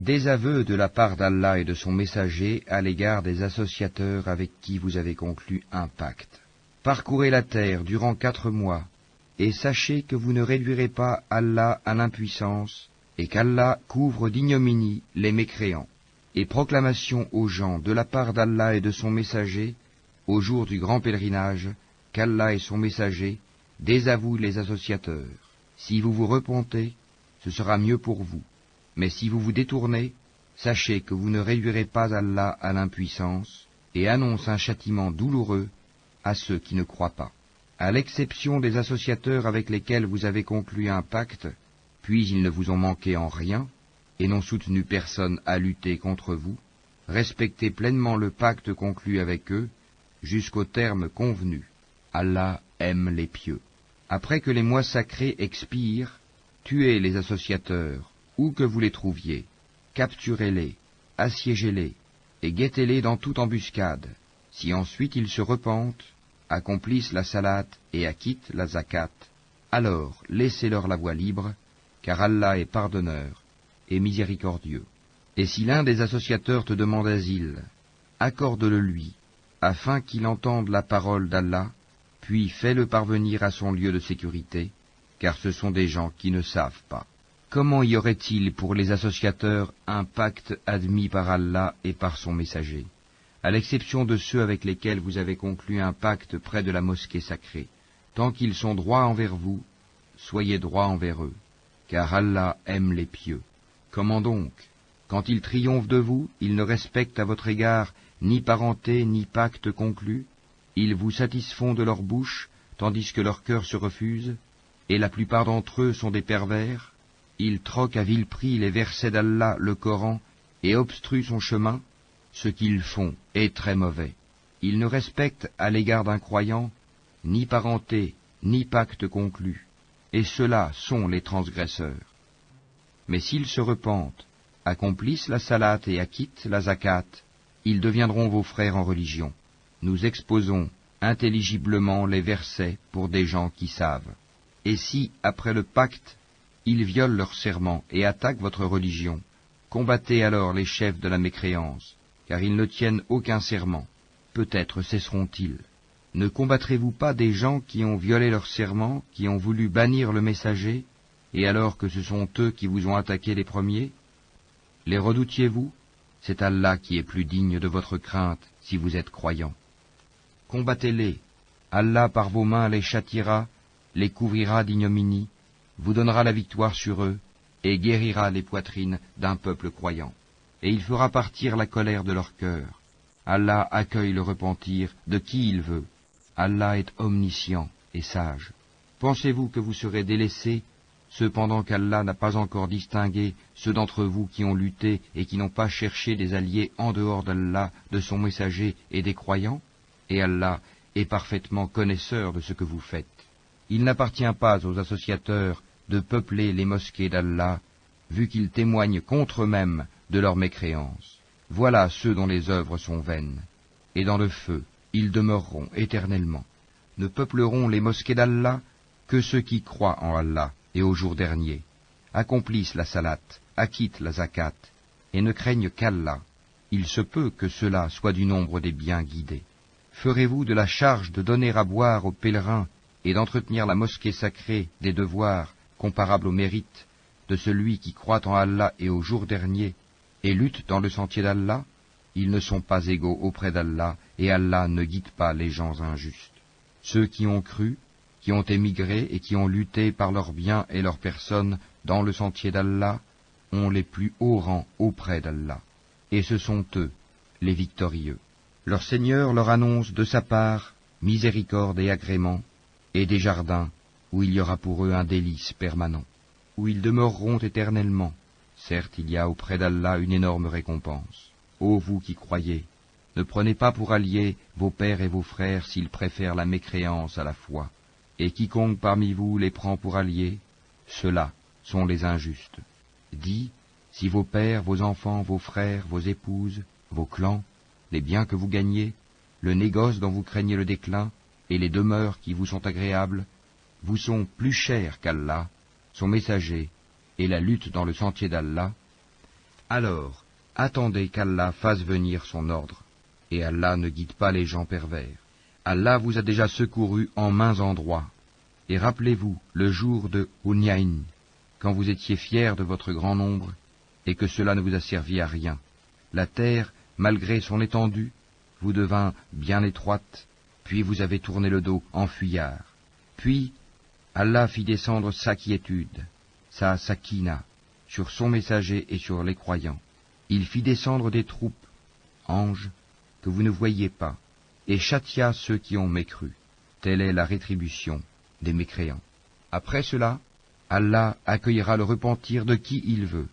Désaveu de la part d'Allah et de son messager à l'égard des associateurs avec qui vous avez conclu un pacte. Parcourez la terre durant 4 mois, et sachez que vous ne réduirez pas Allah à l'impuissance, et qu'Allah couvre d'ignominie les mécréants. Et proclamation aux gens de la part d'Allah et de son messager, au jour du grand pèlerinage, qu'Allah et son messager désavouent les associateurs. Si vous vous repentez, ce sera mieux pour vous. Mais si vous vous détournez, sachez que vous ne réduirez pas Allah à l'impuissance, et annonce un châtiment douloureux à ceux qui ne croient pas. À l'exception des associateurs avec lesquels vous avez conclu un pacte, puis ils ne vous ont manqué en rien, et n'ont soutenu personne à lutter contre vous, respectez pleinement le pacte conclu avec eux, jusqu'au terme convenu. Allah aime les pieux. Après que les mois sacrés expirent, tuez les associateurs, où que vous les trouviez, capturez-les, assiégez-les, et guettez-les dans toute embuscade. Si ensuite ils se repentent, accomplissent la salate et acquittent la zakat, alors laissez-leur la voie libre, car Allah est pardonneur et miséricordieux. Et si l'un des associateurs te demande asile, accorde-le lui, afin qu'il entende la parole d'Allah, puis fais-le parvenir à son lieu de sécurité, car ce sont des gens qui ne savent pas. Comment y aurait-il pour les associateurs un pacte admis par Allah et par son messager, à l'exception de ceux avec lesquels vous avez conclu un pacte près de la mosquée sacrée? Tant qu'ils sont droits envers vous, soyez droits envers eux, car Allah aime les pieux. Comment donc? Quand ils triomphent de vous, ils ne respectent à votre égard ni parenté ni pacte conclu, ils vous satisfont de leur bouche, tandis que leur cœur se refuse, et la plupart d'entre eux sont des pervers. Ils troquent à vil prix les versets d'Allah, le Coran, et obstruent son chemin. Ce qu'ils font est très mauvais. Ils ne respectent à l'égard d'un croyant ni parenté, ni pacte conclu, et ceux-là sont les transgresseurs. Mais s'ils se repentent, accomplissent la salate et acquittent la zakat, ils deviendront vos frères en religion. Nous exposons intelligiblement les versets pour des gens qui savent. Et si, après le pacte, ils violent leur serment et attaquent votre religion, combattez alors les chefs de la mécréance, car ils ne tiennent aucun serment. Peut-être cesseront-ils. Ne combattrez-vous pas des gens qui ont violé leur serment, qui ont voulu bannir le messager, et alors que ce sont eux qui vous ont attaqué les premiers? Les redoutiez-vous? C'est Allah qui est plus digne de votre crainte, si vous êtes croyants. Combattez-les. Allah par vos mains les châtiera, les couvrira d'ignominie, vous donnera la victoire sur eux, et guérira les poitrines d'un peuple croyant. Et il fera partir la colère de leur cœur. Allah accueille le repentir de qui il veut. Allah est omniscient et sage. Pensez-vous que vous serez délaissés, cependant qu'Allah n'a pas encore distingué ceux d'entre vous qui ont lutté et qui n'ont pas cherché des alliés en dehors d'Allah, de son messager et des croyants? Et Allah est parfaitement connaisseur de ce que vous faites. Il n'appartient pas aux associateurs de peupler les mosquées d'Allah, vu qu'ils témoignent contre eux-mêmes de leur mécréance. Voilà ceux dont les œuvres sont vaines, et dans le feu, ils demeureront éternellement. Ne peupleront les mosquées d'Allah que ceux qui croient en Allah et au jour dernier, accomplissent la salate, acquittent la zakat, et ne craignent qu'Allah. Il se peut que cela soit du nombre des bien guidés. Ferez-vous de la charge de donner à boire aux pèlerins et d'entretenir la mosquée sacrée des devoirs comparables au mérite de celui qui croit en Allah et au jour dernier et lutte dans le sentier d'Allah? Ils ne sont pas égaux auprès d'Allah, et Allah ne guide pas les gens injustes. Ceux qui ont cru, qui ont émigré et qui ont lutté par leurs biens et leurs personnes dans le sentier d'Allah, ont les plus hauts rangs auprès d'Allah. Et ce sont eux, les victorieux. Leur Seigneur leur annonce de sa part miséricorde et agrément, et des jardins où il y aura pour eux un délice permanent, où ils demeureront éternellement. Certes, il y a auprès d'Allah une énorme récompense. Ô vous qui croyez, ne prenez pas pour alliés vos pères et vos frères s'ils préfèrent la mécréance à la foi. Et quiconque parmi vous les prend pour alliés, ceux-là sont les injustes. Dis, si vos pères, vos enfants, vos frères, vos épouses, vos clans, les biens que vous gagnez, le négoce dont vous craignez le déclin, et les demeures qui vous sont agréables, vous sont plus chers qu'Allah, son messager, et la lutte dans le sentier d'Allah, Alors, attendez qu'Allah fasse venir son ordre, et Allah ne guide pas les gens pervers. Allah vous a déjà secouru en maints endroits. Et rappelez-vous le jour de Hunayn, quand vous étiez fiers de votre grand nombre, et que cela ne vous a servi à rien. La terre, malgré son étendue, vous devint bien étroite, puis vous avez tourné le dos en fuyard. Puis, Allah fit descendre sa quiétude, sa sakina, sur son messager et sur les croyants. Il fit descendre des troupes, anges, que vous ne voyiez pas, et châtia ceux qui ont mécru. Telle est la rétribution des mécréants. Après cela, Allah accueillera le repentir de qui il veut,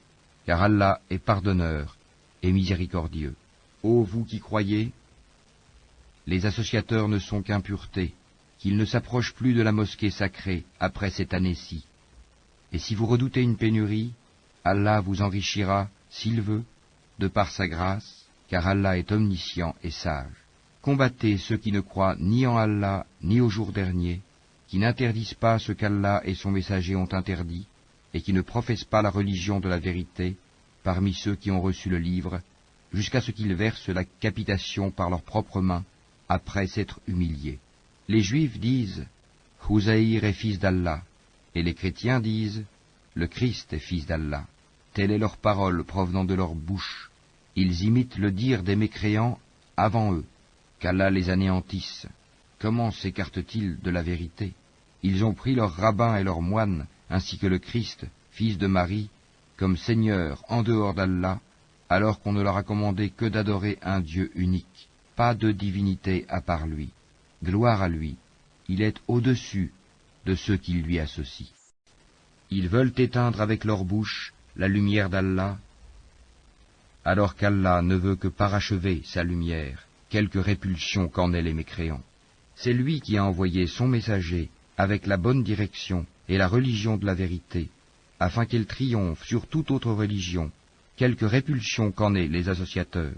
car Allah est pardonneur et miséricordieux. Ô vous qui croyez, les associateurs ne sont qu'impureté, qu'ils ne s'approchent plus de la mosquée sacrée après cette année-ci. Et si vous redoutez une pénurie, Allah vous enrichira, s'il veut, de par sa grâce, car Allah est omniscient et sage. Combattez ceux qui ne croient ni en Allah, ni au jour dernier, qui n'interdisent pas ce qu'Allah et son messager ont interdit, et qui ne professent pas la religion de la vérité, parmi ceux qui ont reçu le livre, jusqu'à ce qu'ils versent la capitation par leurs propres mains, après s'être humiliés. Les Juifs disent « Uzaïr est fils d'Allah », et les chrétiens disent « Le Christ est fils d'Allah ». Telle est leur parole provenant de leur bouche. Ils imitent le dire des mécréants avant eux, qu'Allah les anéantisse. Comment s'écartent-ils de la vérité? Ils ont pris leurs rabbins et leurs moines, ainsi que le Christ, fils de Marie, comme Seigneur en dehors d'Allah, alors qu'on ne leur a commandé que d'adorer un Dieu unique, pas de divinité à part lui. Gloire à lui, il est au-dessus de ceux qui lui associent. Ils veulent éteindre avec leur bouche la lumière d'Allah, alors qu'Allah ne veut que parachever sa lumière, quelque répulsion qu'en aient les mécréants. C'est lui qui a envoyé son messager avec la bonne direction et la religion de la vérité, afin qu'elle triomphe sur toute autre religion, quelque répulsion qu'en aient les associateurs.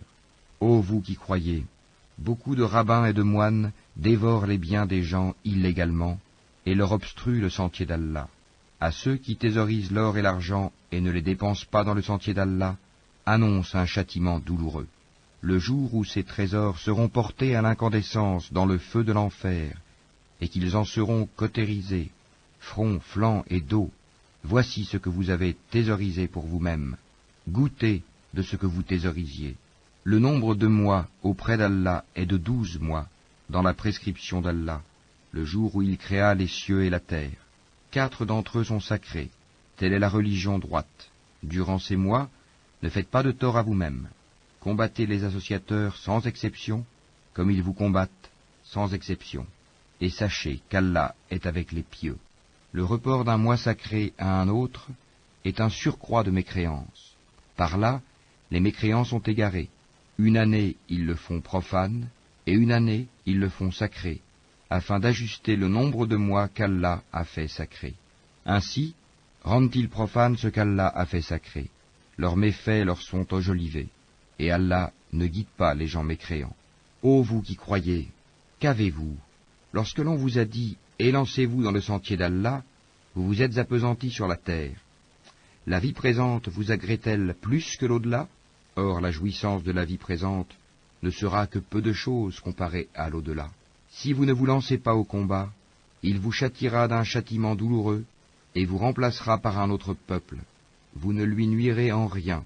Ô vous qui croyez, beaucoup de rabbins et de moines dévorent les biens des gens illégalement et leur obstruent le sentier d'Allah. À ceux qui thésaurisent l'or et l'argent et ne les dépensent pas dans le sentier d'Allah, annonce un châtiment douloureux. Le jour où ces trésors seront portés à l'incandescence dans le feu de l'enfer, et qu'ils en seront cautérisés, front, flanc et dos, voici ce que vous avez thésaurisé pour vous-même. Goûtez de ce que vous thésaurisiez. Le nombre de mois auprès d'Allah est de 12 mois, dans la prescription d'Allah, le jour où il créa les cieux et la terre. 4 d'entre eux sont sacrés, telle est la religion droite. Durant ces mois, ne faites pas de tort à vous-même. Combattez les associateurs sans exception, comme ils vous combattent sans exception. Et sachez qu'Allah est avec les pieux. Le report d'un mois sacré à un autre est un surcroît de mécréance. Par là, les mécréants sont égarés. Une année, ils le font profane, et une année, ils le font sacré, afin d'ajuster le nombre de mois qu'Allah a fait sacré. Ainsi, rendent-ils profane ce qu'Allah a fait sacré. Leurs méfaits leur sont enjolivés, et Allah ne guide pas les gens mécréants. Ô vous qui croyez, qu'avez-vous? Lorsque l'on vous a dit « Élancez-vous dans le sentier d'Allah », vous vous êtes appesantis sur la terre. La vie présente vous agrée-t-elle plus que l'au-delà? Or la jouissance de la vie présente ne sera que peu de choses comparée à l'au-delà. Si vous ne vous lancez pas au combat, il vous châtiera d'un châtiment douloureux et vous remplacera par un autre peuple. Vous ne lui nuirez en rien,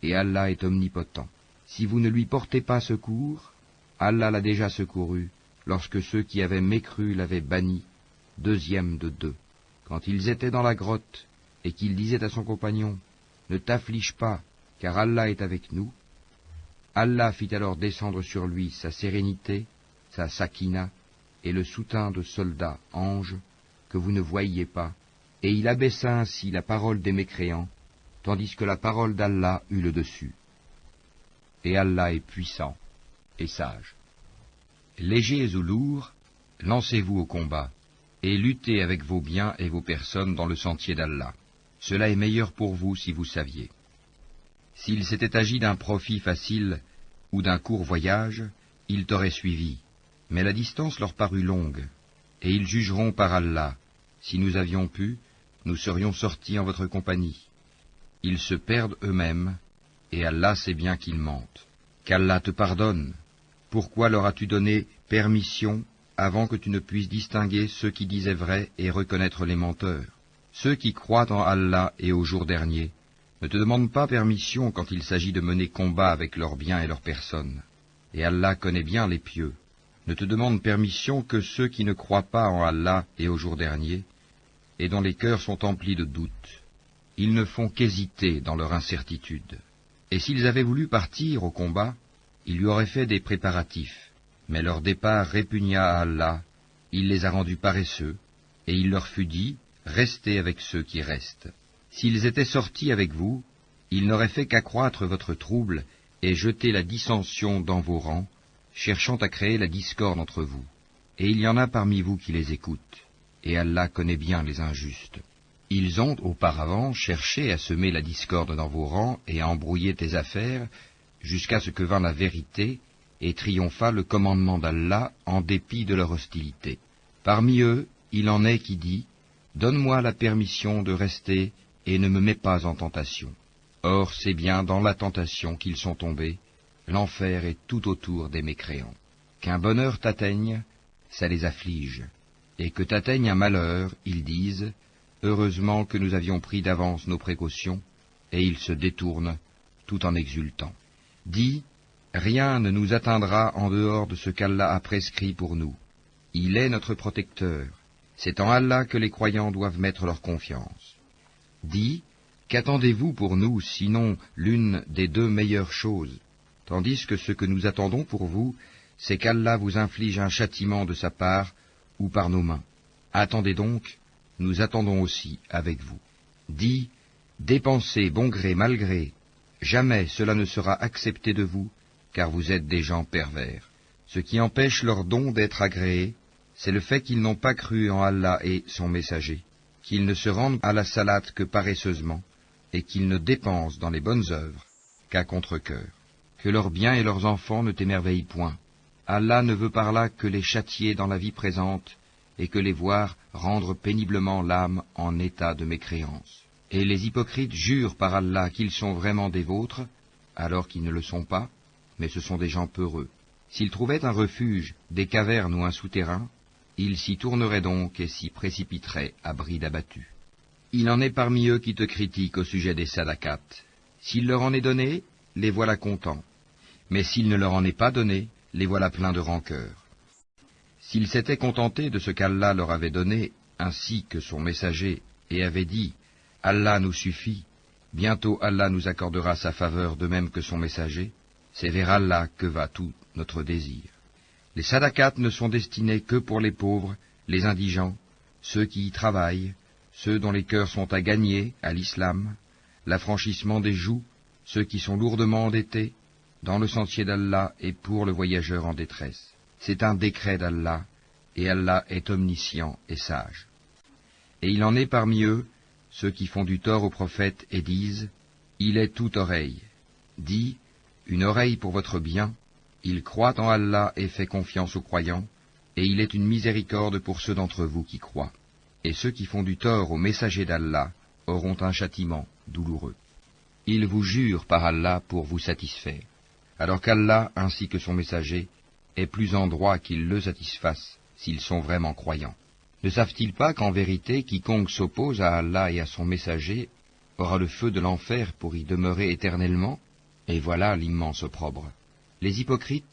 et Allah est omnipotent. Si vous ne lui portez pas secours, Allah l'a déjà secouru, lorsque ceux qui avaient mécru l'avaient banni, 2e de 2. Quand ils étaient dans la grotte, et qu'il disait à son compagnon, « Ne t'afflige pas, car Allah est avec nous », Allah fit alors descendre sur lui sa sérénité, sa sakina, et le soutien de soldats, anges, que vous ne voyiez pas, et il abaissa ainsi la parole des mécréants, tandis que la parole d'Allah eut le dessus. Et Allah est puissant et sage. Légers ou lourds, lancez-vous au combat, et luttez avec vos biens et vos personnes dans le sentier d'Allah. Cela est meilleur pour vous si vous saviez. S'il s'était agi d'un profit facile ou d'un court voyage, ils t'auraient suivi, mais la distance leur parut longue, et ils jugeront par Allah. Si nous avions pu, nous serions sortis en votre compagnie. Ils se perdent eux-mêmes, et Allah sait bien qu'ils mentent. Qu'Allah te pardonne. Pourquoi leur as-tu donné permission avant que tu ne puisses distinguer ceux qui disaient vrai et reconnaître les menteurs? Ceux qui croient en Allah et au jour dernier ne te demandent pas permission quand il s'agit de mener combat avec leurs biens et leurs personnes. Et Allah connaît bien les pieux. Ne te demandent permission que ceux qui ne croient pas en Allah et au jour dernier, et dont les cœurs sont emplis de doutes. Ils ne font qu'hésiter dans leur incertitude. Et s'ils avaient voulu partir au combat, ils lui auraient fait des préparatifs. Mais leur départ répugna à Allah, il les a rendus paresseux, et il leur fut dit, restez avec ceux qui restent. S'ils étaient sortis avec vous, ils n'auraient fait qu'accroître votre trouble et jeter la dissension dans vos rangs, cherchant à créer la discorde entre vous. Et il y en a parmi vous qui les écoutent, et Allah connaît bien les injustes. Ils ont auparavant cherché à semer la discorde dans vos rangs et à embrouiller tes affaires, jusqu'à ce que vint la vérité et triompha le commandement d'Allah en dépit de leur hostilité. Parmi eux, il en est qui dit, « Donne-moi la permission de rester et ne me mets pas en tentation. » Or, c'est bien dans la tentation qu'ils sont tombés, l'enfer est tout autour des mécréants. Qu'un bonheur t'atteigne, ça les afflige, et que t'atteigne un malheur, ils disent, « Heureusement que nous avions pris d'avance nos précautions, » et ils se détournent, tout en exultant. Dis, rien ne nous atteindra en dehors de ce qu'Allah a prescrit pour nous. Il est notre protecteur. C'est en Allah que les croyants doivent mettre leur confiance. Dis, qu'attendez-vous pour nous, sinon l'une des deux meilleures choses, tandis que ce que nous attendons pour vous, c'est qu'Allah vous inflige un châtiment de sa part ou par nos mains. Attendez donc, nous attendons aussi avec vous. Dis, dépensez bon gré mal gré, jamais cela ne sera accepté de vous, car vous êtes des gens pervers. Ce qui empêche leur don d'être agréé, c'est le fait qu'ils n'ont pas cru en Allah et son messager, qu'ils ne se rendent à la salate que paresseusement, et qu'ils ne dépensent dans les bonnes œuvres qu'à contre-cœur. Que leurs biens et leurs enfants ne t'émerveillent point. Allah ne veut par là que les châtier dans la vie présente, et que les voir rendre péniblement l'âme en état de mécréance. Et les hypocrites jurent par Allah qu'ils sont vraiment des vôtres, alors qu'ils ne le sont pas, mais ce sont des gens peureux. S'ils trouvaient un refuge, des cavernes ou un souterrain, ils s'y tourneraient donc et s'y précipiteraient à bride abattue. Il en est parmi eux qui te critiquent au sujet des sadakats. S'il leur en est donné, les voilà contents. Mais s'il ne leur en est pas donné, les voilà pleins de rancœur. S'ils s'étaient contentés de ce qu'Allah leur avait donné, ainsi que son messager, et avaient dit « Allah nous suffit », bientôt Allah nous accordera sa faveur de même que son messager, c'est vers Allah que va tout notre désir. Les sadakats ne sont destinés que pour les pauvres, les indigents, ceux qui y travaillent, ceux dont les cœurs sont à gagner à l'islam, l'affranchissement des joues, ceux qui sont lourdement endettés, dans le sentier d'Allah et pour le voyageur en détresse. C'est un décret d'Allah, et Allah est omniscient et sage. Et il en est parmi eux, ceux qui font du tort au prophète et disent, « Il est toute oreille ». Dis, « Une oreille pour votre bien, il croit en Allah et fait confiance aux croyants, et il est une miséricorde pour ceux d'entre vous qui croient. Et ceux qui font du tort au messager d'Allah auront un châtiment douloureux. Ils vous jurent par Allah pour vous satisfaire, alors qu'Allah ainsi que son messager est plus en droit qu'ils le satisfassent s'ils sont vraiment croyants. Ne savent-ils pas qu'en vérité quiconque s'oppose à Allah et à son messager aura le feu de l'enfer pour y demeurer éternellement? Et voilà l'immense opprobre. Les hypocrites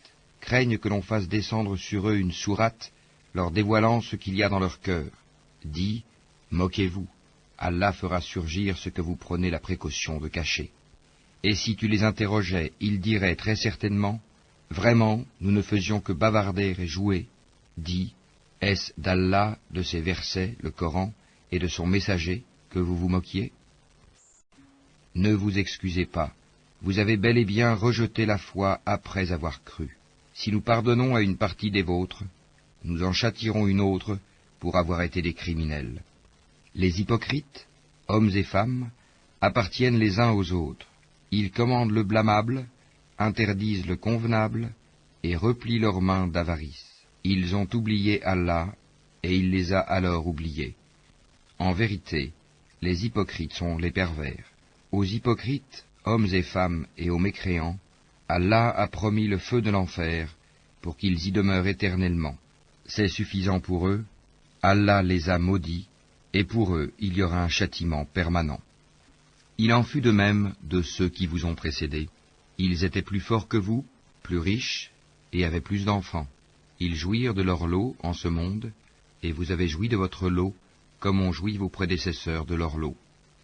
craignent que l'on fasse descendre sur eux une sourate leur dévoilant ce qu'il y a dans leur cœur. Dis, moquez-vous, Allah fera surgir ce que vous prenez la précaution de cacher. Et si tu les interrogeais, ils diraient très certainement, vraiment, nous ne faisions que bavarder et jouer. Dis, est-ce d'Allah, de ses versets, le Coran, et de son messager, que vous vous moquiez? Ne vous excusez pas, vous avez bel et bien rejeté la foi après avoir cru. Si nous pardonnons à une partie des vôtres, nous en châtierons une autre pour avoir été des criminels. Les hypocrites, hommes et femmes, appartiennent les uns aux autres. Ils commandent le blâmable, interdisent le convenable, et replient leurs mains d'avarice. Ils ont oublié Allah, et il les a alors oubliés. En vérité, les hypocrites sont les pervers. Aux hypocrites, hommes et femmes, et aux mécréants, Allah a promis le feu de l'enfer, pour qu'ils y demeurent éternellement. C'est suffisant pour eux, Allah les a maudits, et pour eux il y aura un châtiment permanent. Il en fut de même de ceux qui vous ont précédés. Ils étaient plus forts que vous, plus riches, et avaient plus d'enfants. Ils jouirent de leur lot en ce monde, et vous avez joui de votre lot, comme ont joui vos prédécesseurs de leur lot.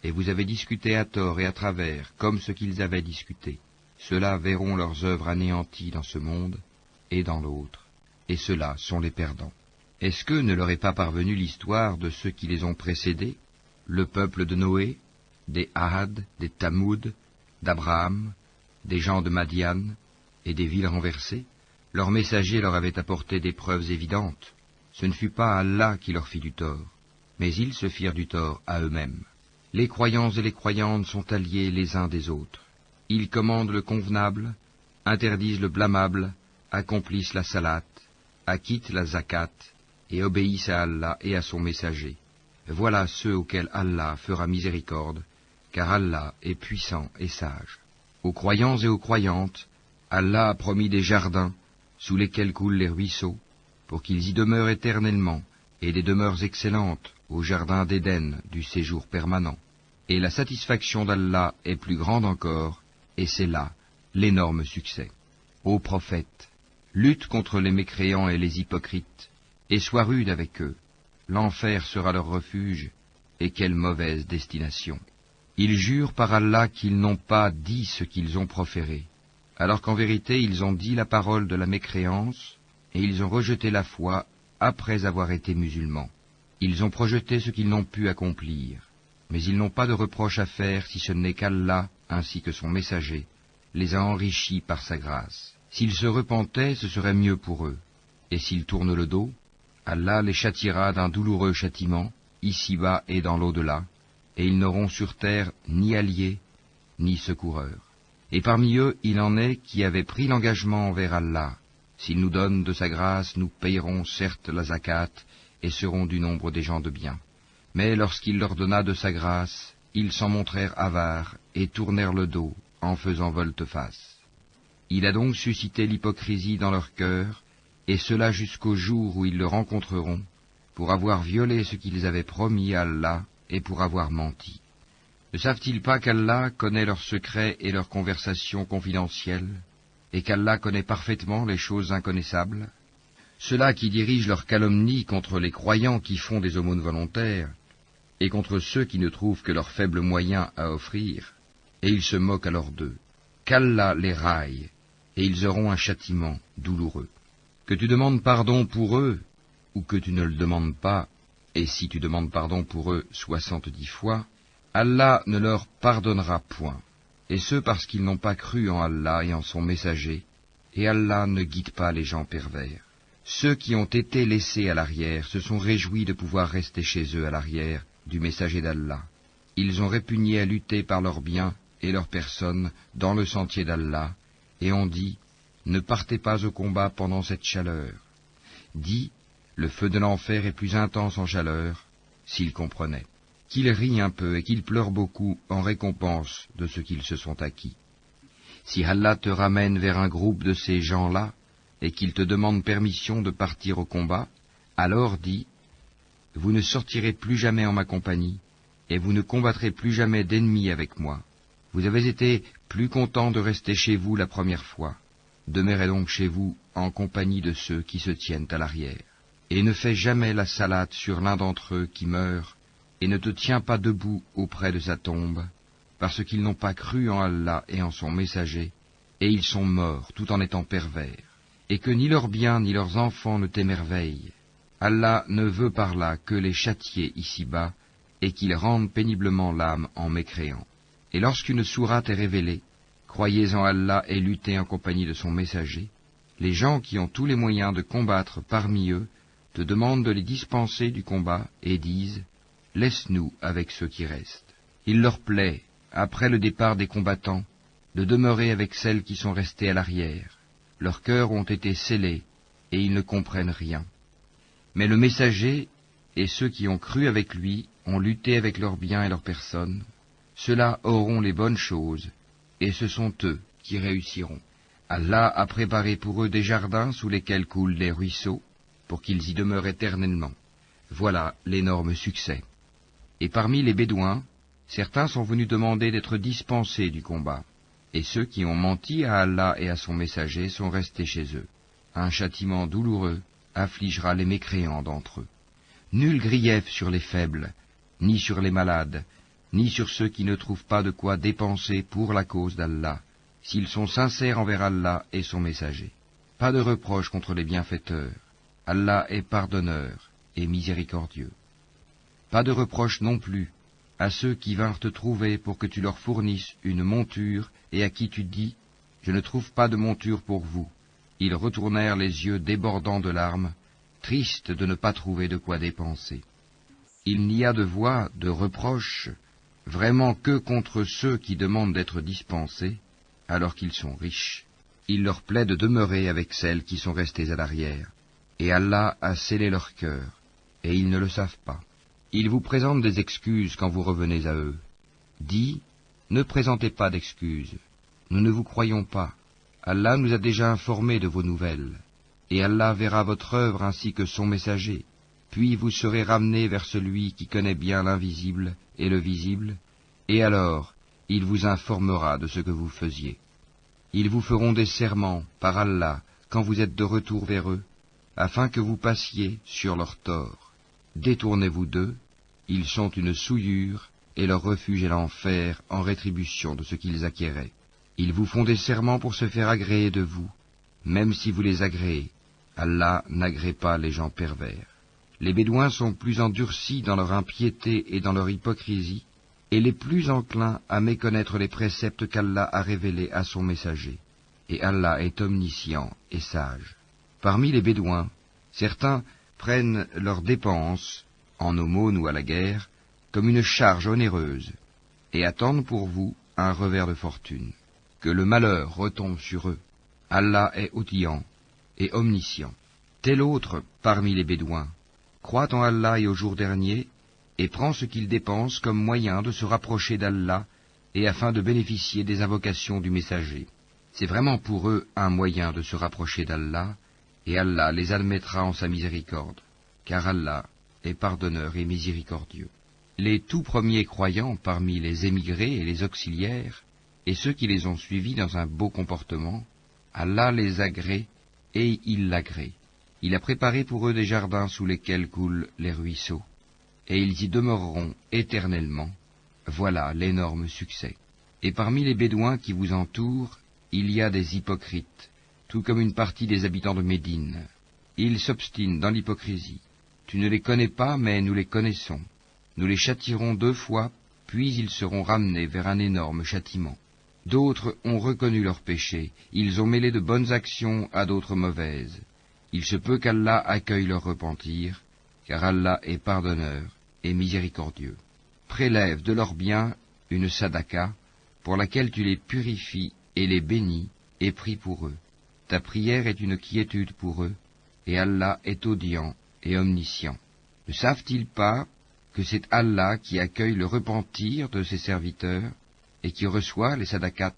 Et vous avez discuté à tort et à travers, comme ce qu'ils avaient discuté. Ceux-là verront leurs œuvres anéanties dans ce monde et dans l'autre, et ceux-là sont les perdants. Est-ce que ne leur est pas parvenue l'histoire de ceux qui les ont précédés, le peuple de Noé, des Ahad, des Tamoud, d'Abraham, des gens de Madian, et des villes renversées? Leurs messagers leur avaient apporté des preuves évidentes. Ce ne fut pas Allah qui leur fit du tort, mais ils se firent du tort à eux-mêmes. Les croyants et les croyantes sont alliés les uns des autres. Ils commandent le convenable, interdisent le blâmable, accomplissent la salate, acquittent la zakat, et obéissent à Allah et à son messager. Voilà ceux auxquels Allah fera miséricorde, car Allah est puissant et sage. Aux croyants et aux croyantes, Allah a promis des jardins, sous lesquels coulent les ruisseaux, pour qu'ils y demeurent éternellement, et des demeures excellentes, au jardin d'Éden, du séjour permanent. Et la satisfaction d'Allah est plus grande encore, et c'est là l'énorme succès. Ô prophète, lutte contre les mécréants et les hypocrites, et sois rude avec eux. L'enfer sera leur refuge, et quelle mauvaise destination. Ils jurent par Allah qu'ils n'ont pas dit ce qu'ils ont proféré, alors qu'en vérité ils ont dit la parole de la mécréance, et ils ont rejeté la foi après avoir été musulmans. Ils ont projeté ce qu'ils n'ont pu accomplir, mais ils n'ont pas de reproche à faire si ce n'est qu'Allah, ainsi que son messager, les a enrichis par sa grâce. S'ils se repentaient, ce serait mieux pour eux, et s'ils tournent le dos, Allah les châtiera d'un douloureux châtiment, ici-bas et dans l'au-delà, et ils n'auront sur terre ni alliés, ni secoureurs. Et parmi eux, il en est qui avaient pris l'engagement envers Allah. S'il nous donne de sa grâce, nous payerons certes la zakat, et seront du nombre des gens de bien. Mais lorsqu'il leur donna de sa grâce, ils s'en montrèrent avares, et tournèrent le dos, en faisant volte-face. Il a donc suscité l'hypocrisie dans leur cœur, et cela jusqu'au jour où ils le rencontreront, pour avoir violé ce qu'ils avaient promis à Allah, et pour avoir menti. Ne savent-ils pas qu'Allah connaît leurs secrets et leurs conversations confidentielles, et qu'Allah connaît parfaitement les choses inconnaissables? Ceux-là qui dirigent leur calomnie contre les croyants qui font des aumônes volontaires, et contre ceux qui ne trouvent que leurs faibles moyens à offrir, et ils se moquent alors d'eux. Qu'Allah les raille, et ils auront un châtiment douloureux. Que tu demandes pardon pour eux, ou que tu ne le demandes pas, et si tu demandes pardon pour eux 70 fois, Allah ne leur pardonnera point, et ce parce qu'ils n'ont pas cru en Allah et en son messager, et Allah ne guide pas les gens pervers. Ceux qui ont été laissés à l'arrière se sont réjouis de pouvoir rester chez eux à l'arrière du messager d'Allah. Ils ont répugné à lutter par leurs biens et leurs personnes dans le sentier d'Allah, et ont dit, ne partez pas au combat pendant cette chaleur. Dis, le feu de l'enfer est plus intense en chaleur, s'ils comprenaient. Qu'ils rient un peu et qu'ils pleurent beaucoup en récompense de ce qu'ils se sont acquis. Si Allah te ramène vers un groupe de ces gens-là, et qu'il te demande permission de partir au combat, alors dis, vous ne sortirez plus jamais en ma compagnie, et vous ne combattrez plus jamais d'ennemis avec moi. Vous avez été plus content de rester chez vous la première fois. Demeurez donc chez vous en compagnie de ceux qui se tiennent à l'arrière. Et ne fais jamais la salate sur l'un d'entre eux qui meurt, et ne te tiens pas debout auprès de sa tombe, parce qu'ils n'ont pas cru en Allah et en son messager, et ils sont morts tout en étant pervers. Et que ni leurs biens ni leurs enfants ne t'émerveillent. Allah ne veut par là que les châtier ici-bas, et qu'ils rendent péniblement l'âme en mécréant. Et lorsqu'une sourate est révélée, croyez en Allah et luttez en compagnie de son messager, les gens qui ont tous les moyens de combattre parmi eux te demandent de les dispenser du combat et disent « Laisse-nous avec ceux qui restent ». Il leur plaît, après le départ des combattants, de demeurer avec celles qui sont restées à l'arrière. Leurs cœurs ont été scellés, et ils ne comprennent rien. Mais le messager et ceux qui ont cru avec lui ont lutté avec leurs biens et leurs personnes. Ceux-là auront les bonnes choses, et ce sont eux qui réussiront. Allah a préparé pour eux des jardins sous lesquels coulent des ruisseaux, pour qu'ils y demeurent éternellement. Voilà l'énorme succès. Et parmi les Bédouins, certains sont venus demander d'être dispensés du combat, et ceux qui ont menti à Allah et à son messager sont restés chez eux. Un châtiment douloureux affligera les mécréants d'entre eux. Nul grief sur les faibles, ni sur les malades, ni sur ceux qui ne trouvent pas de quoi dépenser pour la cause d'Allah, s'ils sont sincères envers Allah et son messager. Pas de reproche contre les bienfaiteurs. Allah est pardonneur et miséricordieux. Pas de reproche non plus à ceux qui vinrent te trouver pour que tu leur fournisses une monture et à qui tu dis « Je ne trouve pas de monture pour vous ». Ils retournèrent les yeux débordants de larmes, tristes de ne pas trouver de quoi dépenser. Il n'y a de voix, de reproche, vraiment que contre ceux qui demandent d'être dispensés, alors qu'ils sont riches. Il leur plaît de demeurer avec celles qui sont restées à l'arrière, et Allah a scellé leur cœur, et ils ne le savent pas. Ils vous présentent des excuses quand vous revenez à eux. Dis, ne présentez pas d'excuses, nous ne vous croyons pas. Allah nous a déjà informés de vos nouvelles, et Allah verra votre œuvre ainsi que son messager, puis vous serez ramenés vers celui qui connaît bien l'invisible et le visible, et alors il vous informera de ce que vous faisiez. Ils vous feront des serments par Allah quand vous êtes de retour vers eux, afin que vous passiez sur leurs torts. Détournez-vous d'eux, ils sont une souillure, et leur refuge est l'enfer en rétribution de ce qu'ils acquéraient. Ils vous font des serments pour se faire agréer de vous, même si vous les agréez. Allah n'agrée pas les gens pervers. Les Bédouins sont plus endurcis dans leur impiété et dans leur hypocrisie, et les plus enclins à méconnaître les préceptes qu'Allah a révélés à son messager. Et Allah est omniscient et sage. Parmi les Bédouins, certains prennent leurs dépenses, en aumône ou à la guerre, comme une charge onéreuse, et attendent pour vous un revers de fortune. Que le malheur retombe sur eux. Allah est audient et omniscient. Tel autre, parmi les Bédouins, croit en Allah et au jour dernier, et prend ce qu'il dépense comme moyen de se rapprocher d'Allah et afin de bénéficier des invocations du messager. C'est vraiment pour eux un moyen de se rapprocher d'Allah, et Allah les admettra en sa miséricorde, car Allah est pardonneur et miséricordieux. Les tout premiers croyants parmi les émigrés et les auxiliaires, et ceux qui les ont suivis dans un beau comportement, Allah les agrée et il l'agrée. Il a préparé pour eux des jardins sous lesquels coulent les ruisseaux, et ils y demeureront éternellement. Voilà l'énorme succès. Et parmi les Bédouins qui vous entourent, il y a des hypocrites, tout comme une partie des habitants de Médine. Ils s'obstinent dans l'hypocrisie. Tu ne les connais pas, mais nous les connaissons. Nous les châtierons 2 fois, puis ils seront ramenés vers un énorme châtiment. D'autres ont reconnu leurs péchés, ils ont mêlé de bonnes actions à d'autres mauvaises. Il se peut qu'Allah accueille leur repentir, car Allah est pardonneur et miséricordieux. Prélève de leurs biens une sadaka, pour laquelle tu les purifies et les bénis, et prie pour eux. Ta prière est une quiétude pour eux, et Allah est audient et omniscient. Ne savent-ils pas que c'est Allah qui accueille le repentir de ses serviteurs, et qui reçoit les sadakats,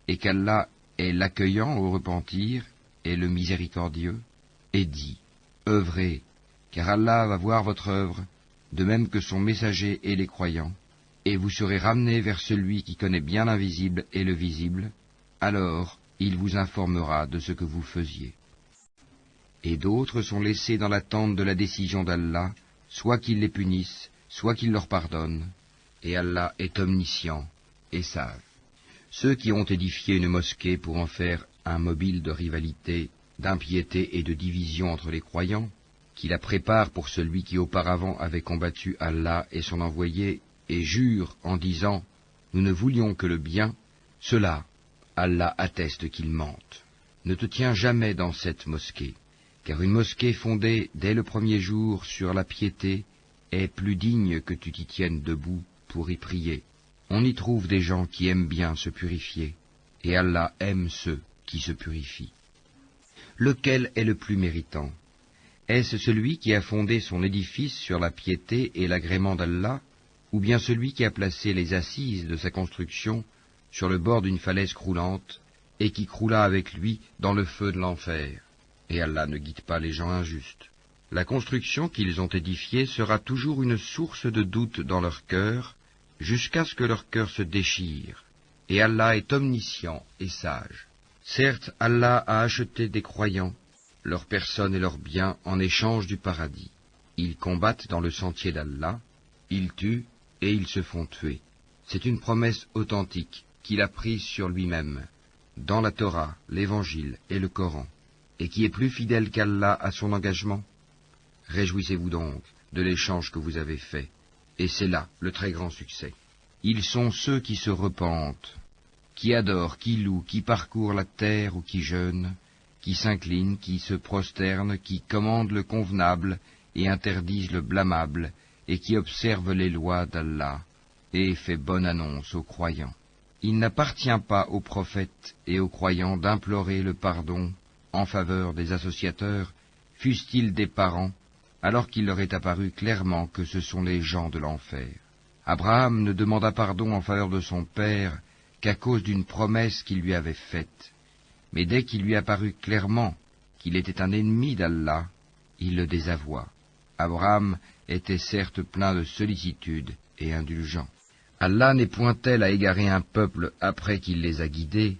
et qu'Allah est l'accueillant au repentir et le miséricordieux, et dit, œuvrez, car Allah va voir votre œuvre, de même que son messager et les croyants, et vous serez ramenés vers celui qui connaît bien l'invisible et le visible, alors il vous informera de ce que vous faisiez. Et d'autres sont laissés dans l'attente de la décision d'Allah, soit qu'il les punisse, soit qu'il leur pardonne, et Allah est omniscient et sage. Ceux qui ont édifié une mosquée pour en faire un mobile de rivalité, d'impiété et de division entre les croyants, qui la préparent pour celui qui auparavant avait combattu Allah et son envoyé, et jure en disant « Nous ne voulions que le bien », cela, Allah atteste qu'ils mentent. Ne te tiens jamais dans cette mosquée, car une mosquée fondée dès le premier jour sur la piété est plus digne que tu t'y tiennes debout pour y prier. On y trouve des gens qui aiment bien se purifier, et Allah aime ceux qui se purifient. Lequel est le plus méritant? Est-ce celui qui a fondé son édifice sur la piété et l'agrément d'Allah, ou bien celui qui a placé les assises de sa construction sur le bord d'une falaise croulante, et qui croula avec lui dans le feu de l'enfer. Et Allah ne guide pas les gens injustes. La construction qu'ils ont édifiée sera toujours une source de doute dans leur cœur, jusqu'à ce que leur cœur se déchire. Et Allah est omniscient et sage. Certes, Allah a acheté des croyants, leur personne et leurs biens en échange du paradis. Ils combattent dans le sentier d'Allah, ils tuent et ils se font tuer. C'est une promesse authentique qu'il a prise sur lui-même, dans la Torah, l'Évangile et le Coran, et qui est plus fidèle qu'Allah à son engagement. Réjouissez-vous donc de l'échange que vous avez fait, et c'est là le très grand succès. Ils sont ceux qui se repentent, qui adorent, qui louent, qui parcourent la terre ou qui jeûnent, qui s'inclinent, qui se prosternent, qui commandent le convenable et interdisent le blâmable, et qui observent les lois d'Allah, et fait bonne annonce aux croyants. Il n'appartient pas aux prophètes et aux croyants d'implorer le pardon en faveur des associateurs, fussent-ils des parents, alors qu'il leur est apparu clairement que ce sont les gens de l'enfer. Abraham ne demanda pardon en faveur de son père qu'à cause d'une promesse qu'il lui avait faite. Mais dès qu'il lui apparut clairement qu'il était un ennemi d'Allah, il le désavoua. Abraham était certes plein de sollicitude et indulgent. Allah n'est point tel à égarer un peuple après qu'il les a guidés,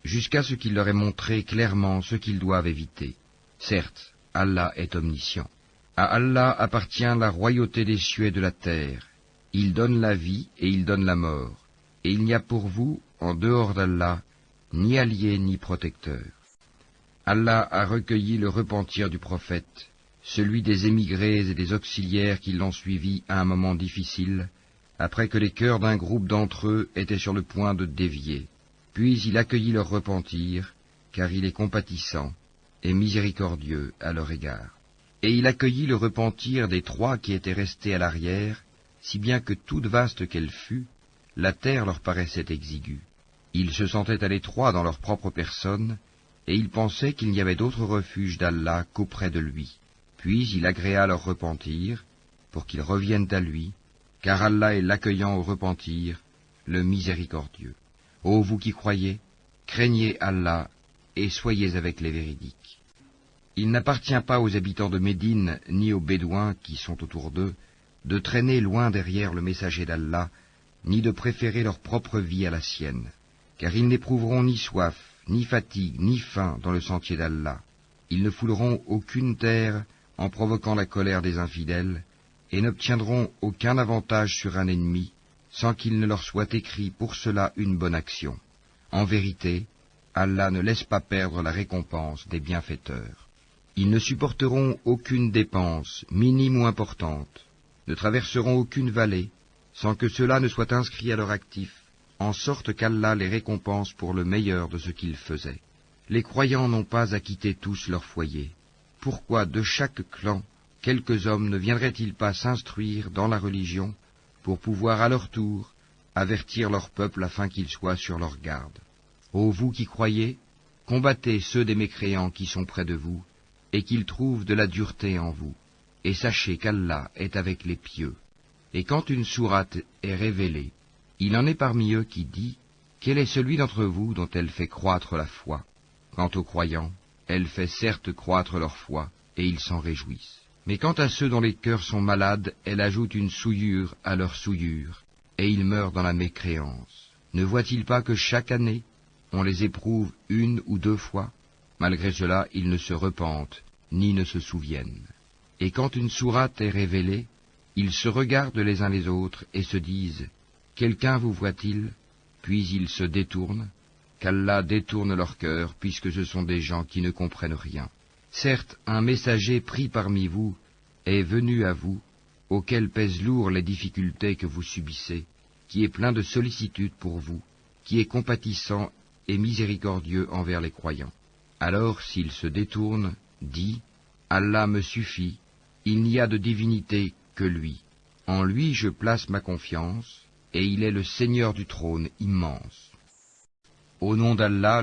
jusqu'à ce qu'il leur ait montré clairement ce qu'ils doivent éviter. Certes, Allah est omniscient. À Allah appartient la royauté des cieux et de la terre. Il donne la vie et il donne la mort. Et il n'y a pour vous, en dehors d'Allah, ni allié ni protecteur. Allah a recueilli le repentir du prophète, celui des émigrés et des auxiliaires qui l'ont suivi à un moment difficile, après que les cœurs d'un groupe d'entre eux étaient sur le point de dévier. Puis il accueillit leur repentir, car il est compatissant et miséricordieux à leur égard. Et il accueillit le repentir des 3 qui étaient restés à l'arrière, si bien que toute vaste qu'elle fût, la terre leur paraissait exiguë. Ils se sentaient à l'étroit dans leur propre personne, et ils pensaient qu'il n'y avait d'autre refuge d'Allah qu'auprès de lui. Puis il agréa leur repentir, pour qu'ils reviennent à lui, car Allah est l'accueillant au repentir, le miséricordieux. Ô vous qui croyez, craignez Allah et soyez avec les véridiques. Il n'appartient pas aux habitants de Médine, ni aux Bédouins qui sont autour d'eux, de traîner loin derrière le messager d'Allah, ni de préférer leur propre vie à la sienne, car ils n'éprouveront ni soif, ni fatigue, ni faim dans le sentier d'Allah. Ils ne fouleront aucune terre en provoquant la colère des infidèles, et n'obtiendront aucun avantage sur un ennemi, sans qu'il ne leur soit écrit pour cela une bonne action. En vérité, Allah ne laisse pas perdre la récompense des bienfaiteurs. Ils ne supporteront aucune dépense, minime ou importante, ne traverseront aucune vallée, sans que cela ne soit inscrit à leur actif, en sorte qu'Allah les récompense pour le meilleur de ce qu'ils faisaient. Les croyants n'ont pas à quitter tous leur foyer. Pourquoi de chaque clan, quelques hommes ne viendraient-ils pas s'instruire dans la religion, pour pouvoir à leur tour avertir leur peuple afin qu'ils soient sur leur garde? Ô vous qui croyez, combattez ceux des mécréants qui sont près de vous, et qu'ils trouvent de la dureté en vous, et sachez qu'Allah est avec les pieux. Et quand une sourate est révélée, il en est parmi eux qui dit, quel est celui d'entre vous dont elle fait croître la foi? Quant aux croyants, elle fait certes croître leur foi, et ils s'en réjouissent. Mais quant à ceux dont les cœurs sont malades, elle ajoute une souillure à leur souillure, et ils meurent dans la mécréance. Ne voient-ils pas que chaque année, on les éprouve 1 ou 2 fois? Malgré cela, ils ne se repentent, ni ne se souviennent. Et quand une sourate est révélée, ils se regardent les uns les autres et se disent, « Quelqu'un vous voit-il » Puis ils se détournent, qu'Allah détourne leur cœur, puisque ce sont des gens qui ne comprennent rien. Certes, un messager pris parmi vous est venu à vous, auquel pèsent lourd les difficultés que vous subissez, qui est plein de sollicitude pour vous, qui est compatissant et miséricordieux envers les croyants. Alors, s'il se détourne, dit, « Allah me suffit, il n'y a de divinité que lui. En lui je place ma confiance, et il est le Seigneur du trône immense. » Au nom d'Allah,